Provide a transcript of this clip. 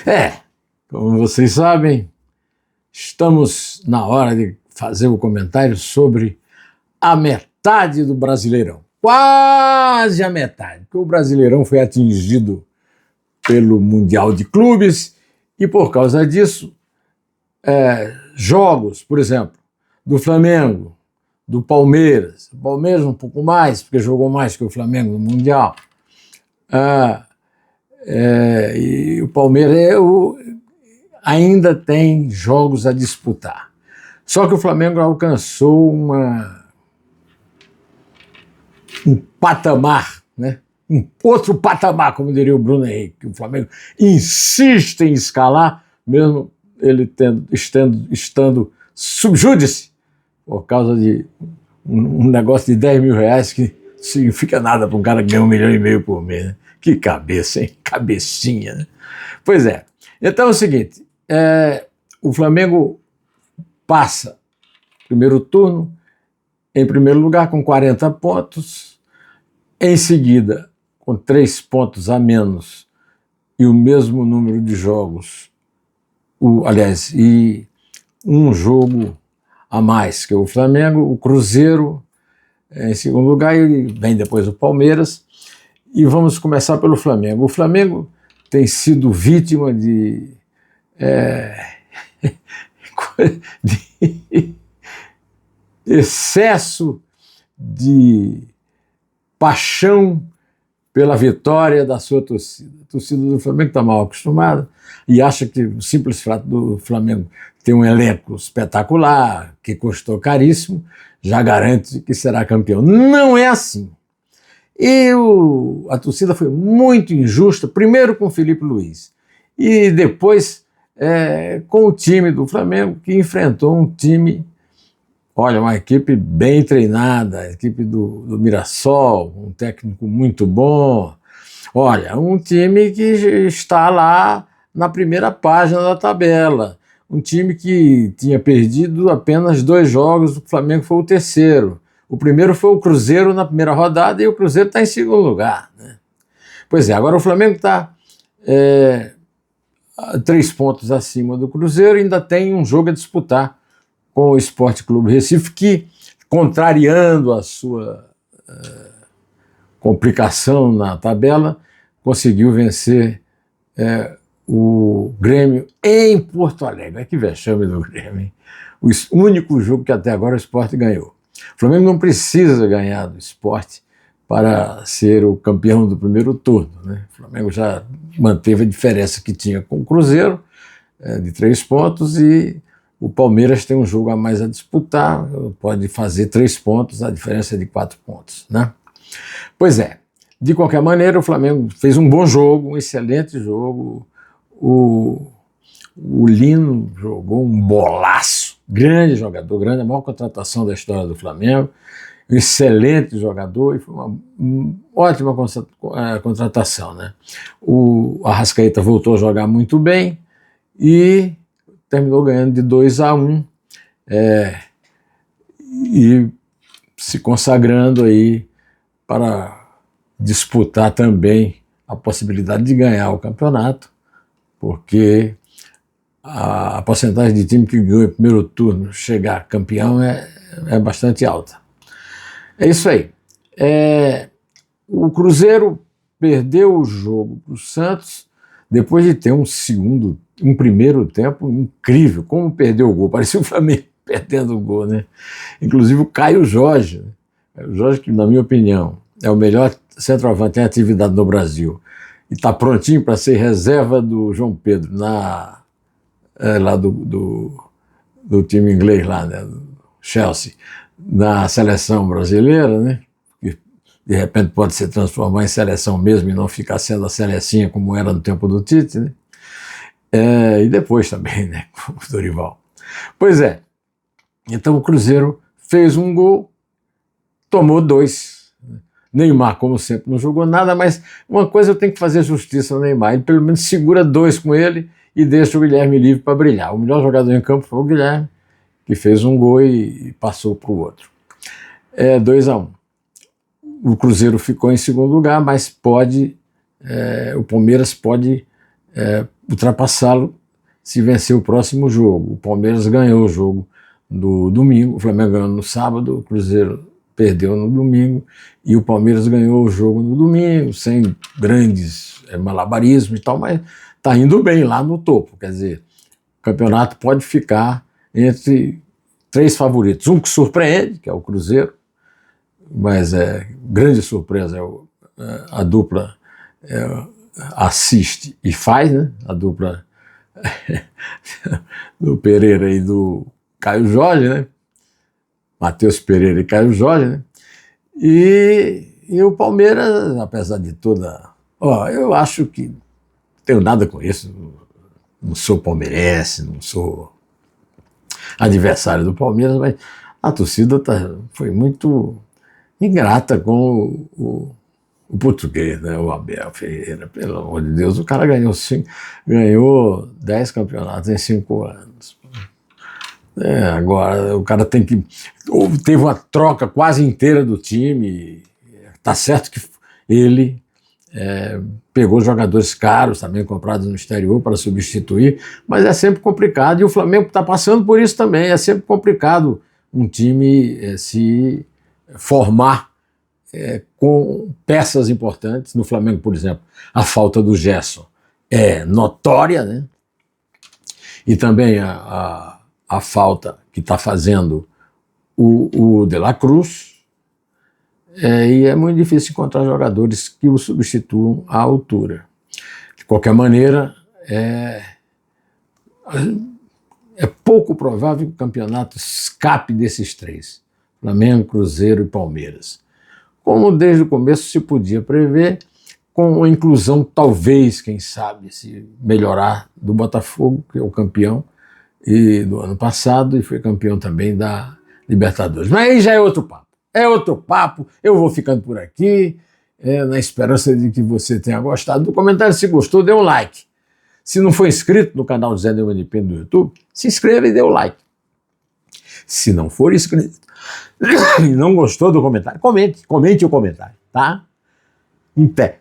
É, como vocês sabem, estamos na hora de fazer o comentário sobre a metade do Brasileirão. Quase a metade, porque o Brasileirão foi atingido pelo Mundial de Clubes e, por causa disso, jogos, por exemplo, do Flamengo, do Palmeiras. O Palmeiras um pouco mais, porque jogou mais que o Flamengo no Mundial. E o Palmeiras ainda tem jogos a disputar. Só que o Flamengo alcançou um patamar, né? Um outro patamar, como diria o Bruno Henrique, que o Flamengo insiste em escalar, mesmo ele estando subjúdice, por causa de um negócio de 10 mil reais que não significa nada para um cara que ganha 1,5 milhão por mês. Né? Que cabeça, hein? Cabecinha. Né? Pois é. Então é o seguinte, o Flamengo passa primeiro turno, em primeiro lugar com 40 pontos, em seguida com 3 pontos a menos e o mesmo número de jogos, e um jogo a mais que o Flamengo, o Cruzeiro em segundo lugar e vem depois o Palmeiras. E vamos começar pelo Flamengo. O Flamengo tem sido vítima de excesso de paixão pela vitória da sua torcida. A torcida do Flamengo está mal acostumada e acha que o simples fato do Flamengo ter um elenco espetacular, que custou caríssimo, já garante que será campeão. Não é assim. E a torcida foi muito injusta, primeiro com o Felipe Luiz e depois com o time do Flamengo, que enfrentou um time, olha, uma equipe bem treinada, a equipe do Mirassol, um técnico muito bom. Olha, um time que está lá na primeira página da tabela. Um time que tinha perdido apenas 2 jogos, o Flamengo foi o terceiro. O primeiro foi o Cruzeiro na primeira rodada e o Cruzeiro está em segundo lugar. Né? Pois é, agora o Flamengo está 3 pontos acima do Cruzeiro e ainda tem um jogo a disputar com o Sport Clube Recife, que, contrariando a sua complicação na tabela, conseguiu vencer o Grêmio em Porto Alegre. Que vexame do Grêmio, hein? O único jogo que até agora o Sport ganhou. O Flamengo não precisa ganhar do Sport para ser o campeão do primeiro turno. Né? O Flamengo já manteve a diferença que tinha com o Cruzeiro, de 3 pontos, e o Palmeiras tem um jogo a mais a disputar, pode fazer 3 pontos, a diferença é de 4 pontos. Né? Pois é, de qualquer maneira, o Flamengo fez um bom jogo, um excelente jogo. O Lino jogou um bolaço, grande jogador, a maior contratação da história do Flamengo, um excelente jogador e foi uma ótima contratação. Né? O Arrascaeta voltou a jogar muito bem e terminou ganhando de 2-1 e se consagrando aí para disputar também a possibilidade de ganhar o campeonato, porque a porcentagem de time que ganhou em primeiro turno chegar campeão é bastante alta. É isso aí. O Cruzeiro perdeu o jogo para o Santos depois de ter um primeiro tempo incrível. Como perdeu o gol? Parecia o Flamengo perdendo o gol, né? Inclusive o Caio Jorge. O Jorge, que na minha opinião é o melhor centroavante em atividade no Brasil e está prontinho para ser reserva do João Pedro lá do time inglês lá, né, do Chelsea, na seleção brasileira, né, que de repente pode se transformar em seleção mesmo e não ficar sendo a selecinha como era no tempo do Tite, né, e depois também, né, com o Dorival. Pois é, então o Cruzeiro fez um gol, tomou 2. Neymar, como sempre, não jogou nada, mas uma coisa eu tenho que fazer justiça ao Neymar, ele pelo menos segura 2 com ele e deixa o Guilherme livre para brilhar. O melhor jogador em campo foi o Guilherme, que fez um gol e passou para o outro. 2-1. O Cruzeiro ficou em segundo lugar, mas o Palmeiras pode ultrapassá-lo se vencer o próximo jogo. O Palmeiras ganhou o jogo do domingo, o Flamengo ganhou no sábado, o Cruzeiro perdeu no domingo e o Palmeiras ganhou o jogo no domingo, sem grandes malabarismos e tal, mas está indo bem lá no topo. Quer dizer, o campeonato pode ficar entre 3 favoritos. Um que surpreende, que é o Cruzeiro, mas grande surpresa a dupla assiste e faz, né? A dupla do Pereira e do Caio Jorge, né? Matheus Pereira e Caio Jorge, né? E o Palmeiras, apesar de toda... eu acho que não tenho nada com isso, não sou palmeirense, não sou adversário do Palmeiras, mas a torcida foi muito ingrata com o português, né? O Abel Ferreira, pelo amor de Deus, o cara ganhou 10 campeonatos em 5 anos. Agora o cara teve uma troca quase inteira do time. Tá certo que ele pegou jogadores caros também comprados no exterior para substituir, mas é sempre complicado, e o Flamengo está passando por isso também. É sempre complicado um time se formar com peças importantes. No Flamengo, por exemplo, a falta do Gerson é notória, né? E também a falta que está fazendo o De La Cruz, e é muito difícil encontrar jogadores que o substituam à altura. De qualquer maneira, é pouco provável que o campeonato escape desses 3, Flamengo, Cruzeiro e Palmeiras. Como desde o começo se podia prever, com a inclusão, talvez, quem sabe, se melhorar, do Botafogo, que é o campeão do ano passado e foi campeão também da Libertadores. Mas aí já é outro papo. Eu vou ficando por aqui, na esperança de que você tenha gostado do comentário. Se gostou, dê um like. Se não for inscrito no canal Zé Neumann de Pena do YouTube, se inscreva e dê o like. Se não for inscrito e não gostou do comentário, comente o comentário, tá? Em pé.